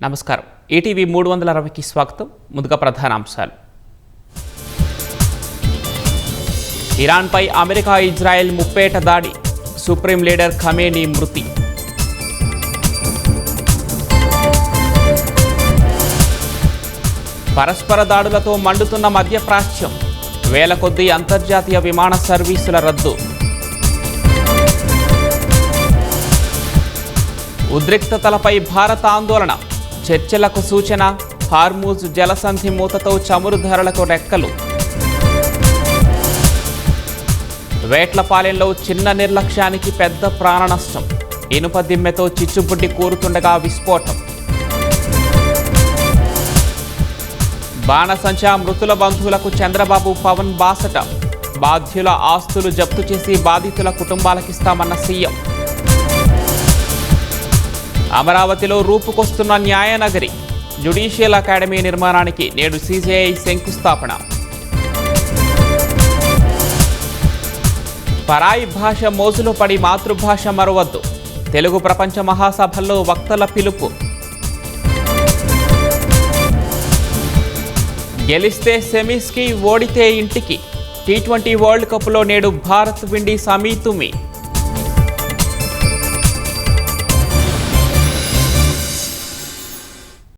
నమస్కారం. ఈటీవీ 360కి స్వాగతం. ముందుగా ప్రధానాంశాలు. ఇరాన్పై అమెరికా ఇజ్రాయెల్ ముప్పేట దాడి, సుప్రీం లీడర్ ఖమేనీ మృతి. పరస్పర దాడులతో మండుతున్న మధ్యప్రాచ్యం, వేల కొద్దీ అంతర్జాతీయ విమాన సర్వీసుల రద్దు. ఉద్రిక్తతలపై భారత ఆందోళన, చర్చలకు సూచన. హార్మూజ్ జలసంధి మూతతో చమురు ధరలకు రెక్కలు. వేట్లపాలెంలో చిన్న నిర్లక్ష్యానికి పెద్ద ప్రాణ నష్టం, ఇనుప దిమ్మెతో చిచ్చుబుడ్డి కూరుతుండగా విస్ఫోటం. బాణసంచా మృతుల బంధువులకు చంద్రబాబు పవన్ బాసట, బాధ్యుల ఆస్తులు జప్తు చేసి బాధితుల కుటుంబాలకిస్తామన్న సీఎం. అమరావతిలో రూపుకొస్తున్న న్యాయనగరి, జ్యుడిషియల్ అకాడమీ నిర్మాణానికి నేడు సీజేఐ శంకుస్థాపన. పరాయి భాష మోజులో పడి మాతృభాష మరవద్దు, తెలుగు ప్రపంచ మహాసభల్లో వక్తల పిలుపు. గెలిస్తే సెమీస్కి, ఓడితే ఇంటికి. టీ20 వరల్డ్ కప్లో నేడు భారత్ విండీస్ అమీతుమీ.